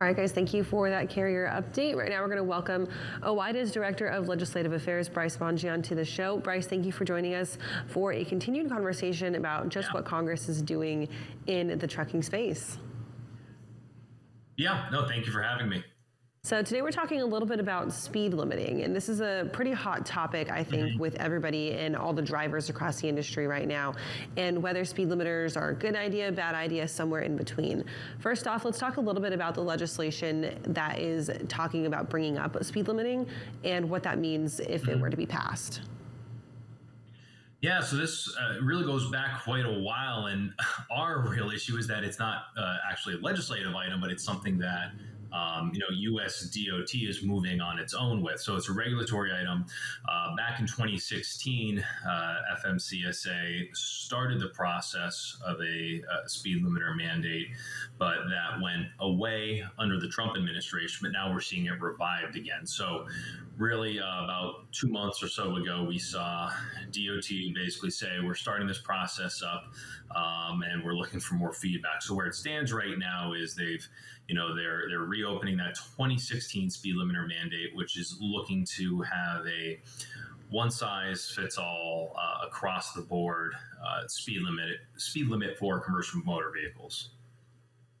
All right, guys, thank you for that carrier update. Right now, we're going to welcome OOIDA's Director of Legislative Affairs, Bryce Bongian, to the show. Bryce, thank you for joining us for a continued conversation about just what Congress is doing in the trucking space. Yeah, no, thank you for having me. So today we're talking a little bit about speed limiting, and this is a pretty hot topic, I think, with everybody and all the drivers across the industry right now, and whether speed limiters are a good idea, bad idea, somewhere in between. First off, let's talk a little bit about the legislation that is talking about bringing up speed limiting and what that means if it were to be passed. Yeah, so this really goes back quite a while, and our real issue is that it's not actually a legislative item, but it's something that U.S. DOT is moving on its own with. So it's a regulatory item. Back in 2016, FMCSA started the process of a speed limiter mandate, but that went away under the Trump administration, but now we're seeing it revived again. So really about 2 months or so ago, we saw DOT basically say, we're starting this process up and we're looking for more feedback. So where it stands right now is they're reopening that 2016 speed limiter mandate, which is looking to have a one size fits all across the board speed limit for commercial motor vehicles.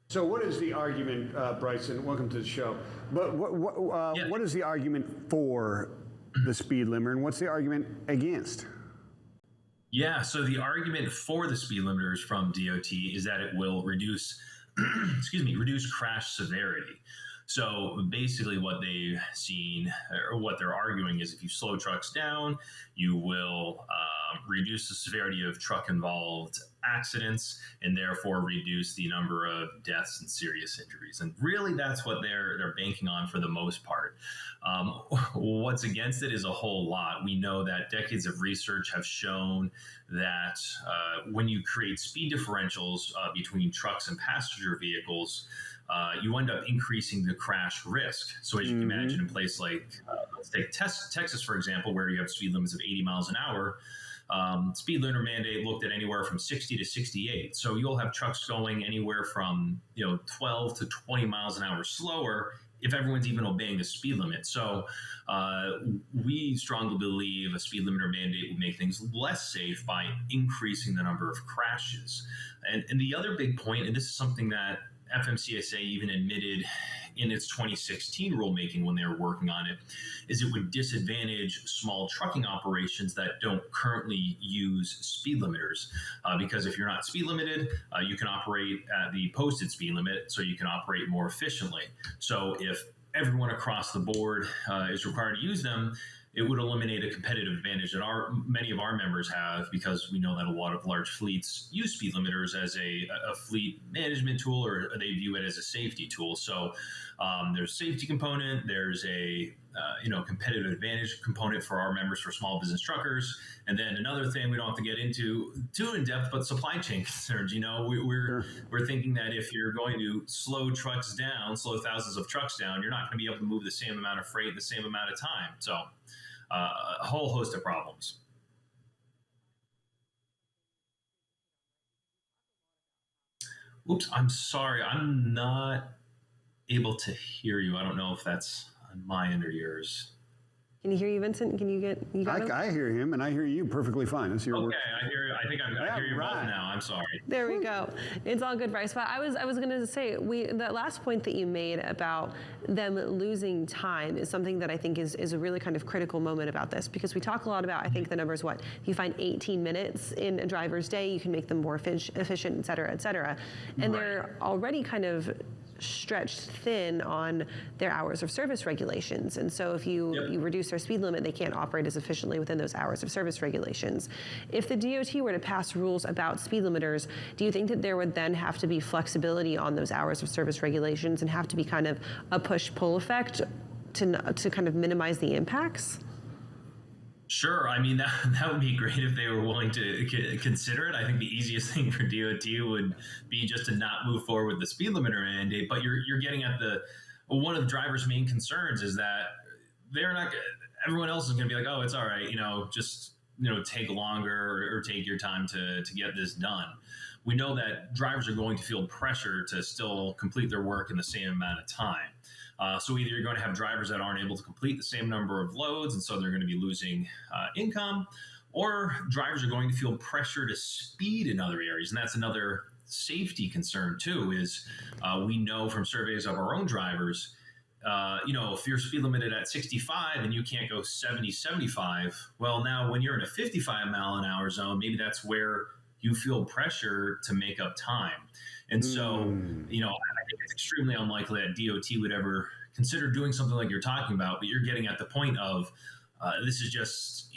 So what is the argument, Bryson? Welcome to the show. But what is the argument for the speed limiter, and what's the argument against? Yeah, so the argument for the speed limiters from DOT is that it will reduce, reduce crash severity. So basically what they've seen, or what they're arguing, is if you slow trucks down, you will reduce the severity of truck-involved accidents and therefore reduce the number of deaths and serious injuries. And really that's what they're banking on for the most part. What's against it is a whole lot. We know that decades of research have shown that when you create speed differentials between trucks and passenger vehicles, you end up increasing the crash risk. So as you can imagine, in a place like, let's take Texas, for example, where you have speed limits of 80 miles an hour, speed limiter mandate looked at anywhere from 60 to 68. So you'll have trucks going anywhere from 12 to 20 miles an hour slower if everyone's even obeying the speed limit. So we strongly believe a speed limiter mandate would make things less safe by increasing the number of crashes. And the other big point, and this is something that FMCSA even admitted in its 2016 rulemaking when they were working on it, is it would disadvantage small trucking operations that don't currently use speed limiters. Because if you're not speed limited, you can operate at the posted speed limit, so you can operate more efficiently. So if everyone across the board is required to use them, it would eliminate a competitive advantage that many of our members have, because we know that a lot of large fleets use speed limiters as a fleet management tool, or they view it as a safety tool. So there's a safety component, there's a competitive advantage component for our members, for small business truckers, and then another thing we don't have to get into too in depth, but supply chain concerns. We're thinking that if you're going to slow thousands of trucks down, you're not going to be able to move the same amount of freight in the same amount of time. So a whole host of problems. Oops, I'm sorry. I'm not able to hear you. I don't know if that's on my end or yours. Can you hear you, Vincent? You got him? I hear him, and I hear you perfectly fine. Okay, I hear you. I think I hear you both now. I'm sorry. There we go. It's all good, Bryce. But I was going to say, that last point that you made about them losing time is something that I think is a really kind of critical moment about this, because we talk a lot about, I think the number is what? If you find 18 minutes in a driver's day, you can make them more efficient, et cetera, et cetera. And they're already kind of stretched thin on their hours of service regulations. And so if you reduce their speed limit, they can't operate as efficiently within those hours of service regulations. If the DOT were to pass rules about speed limiters, do you think that there would then have to be flexibility on those hours of service regulations and have to be kind of a push-pull effect to kind of minimize the impacts? Sure. I mean, that would be great if they were willing to consider it. I think the easiest thing for DOT would be just to not move forward with the speed limiter mandate. But you're getting at one of the drivers' main concerns is that everyone else is going to be like, oh, it's all right, just take longer or take your time to get this done. we know that drivers are going to feel pressure to still complete their work in the same amount of time. So either you're going to have drivers that aren't able to complete the same number of loads, and so they're going to be losing income, or drivers are going to feel pressure to speed in other areas. And that's another safety concern too, is we know from surveys of our own drivers, if you're speed limited at 65 and you can't go 70, 75, well, now when you're in a 55 mile an hour zone, maybe that's where you feel pressure to make up time. And so, I think it's extremely unlikely that DOT would ever consider doing something like you're talking about, but you're getting at the point of this is just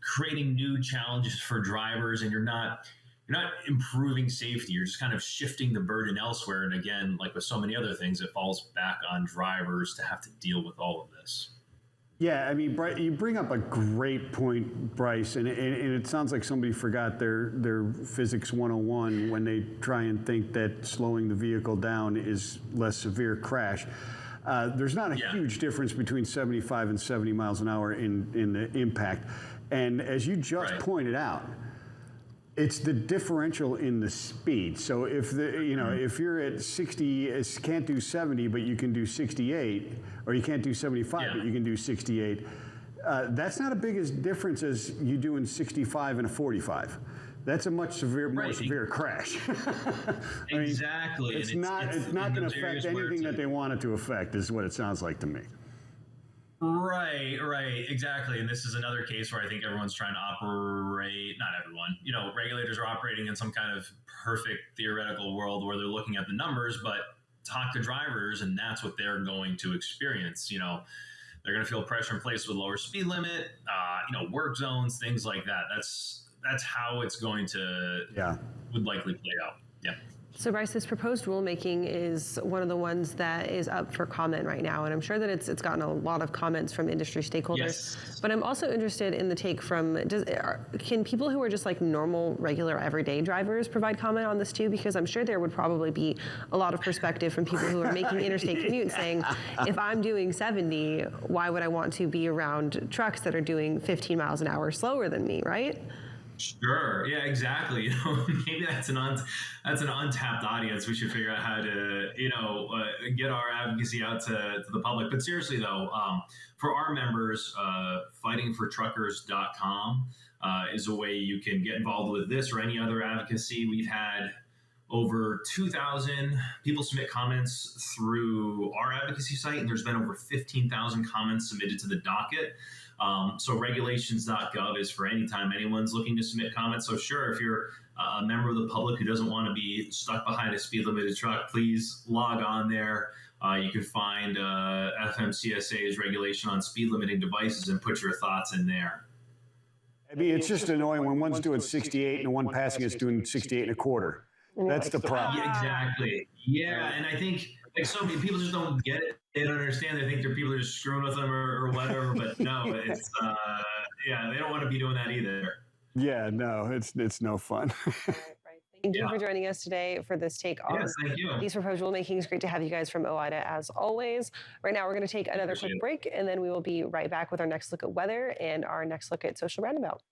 creating new challenges for drivers, and you're not improving safety. You're just kind of shifting the burden elsewhere. And again, like with so many other things, it falls back on drivers to have to deal with all of this. Yeah, I mean, you bring up a great point, Bryce, and it sounds like somebody forgot their physics 101 when they try and think that slowing the vehicle down is less severe crash. There's not a huge difference between 75 and 70 miles an hour in the impact. And as you just pointed out, it's the differential in the speed. So if if you're at 60, can't do 70, but you can do 68, or you can't do 75, but you can do 68, that's not a big as difference as you doing 65 and a 45. That's a much more severe crash. Exactly. It's not going to affect anything that they want it to affect, is what it sounds like to me. Right, exactly. And this is another case where I think everyone's trying to operate, not everyone, regulators are operating in some kind of perfect theoretical world where they're looking at the numbers, but talk to drivers and that's what they're going to experience. They're going to feel pressure in place with lower speed limit, work zones, things like that. That's how it's going to would likely play out. Yeah. So Bryce, this proposed rulemaking is one of the ones that is up for comment right now, and I'm sure that it's gotten a lot of comments from industry stakeholders. Yes. But I'm also interested in the take from, can people who are just like normal, regular, everyday drivers provide comment on this too? Because I'm sure there would probably be a lot of perspective from people who are making interstate commutes saying, if I'm doing 70, why would I want to be around trucks that are doing 15 miles an hour slower than me, right? Sure. Yeah, exactly. Maybe that's an untapped audience. We should figure out how to, get our advocacy out to the public. But seriously, though, for our members, fightingfortruckers.com is a way you can get involved with this or any other advocacy. We've had over 2,000 people submit comments through our advocacy site, and there's been over 15,000 comments submitted to the docket. So regulations.gov is for any time anyone's looking to submit comments. So sure, if you're a member of the public who doesn't want to be stuck behind a speed limited truck, please log on there. You can find FMCSA's regulation on speed limiting devices and put your thoughts in there. I mean, it's just annoying when one's doing 68 and one passing is doing 68 and a quarter. That's the problem. Yeah, exactly. Yeah, and I think so many people just don't get it. They don't understand. They think people are just screwing with them or whatever. But no, it's they don't want to be doing that either. Yeah, no, it's no fun. Thank you for joining us today for this take on these proposed rulemakings. Great to have you guys from OOIDA as always. Right now, we're going to take another quick break, and then we will be right back with our next look at weather and our next look at social roundabout.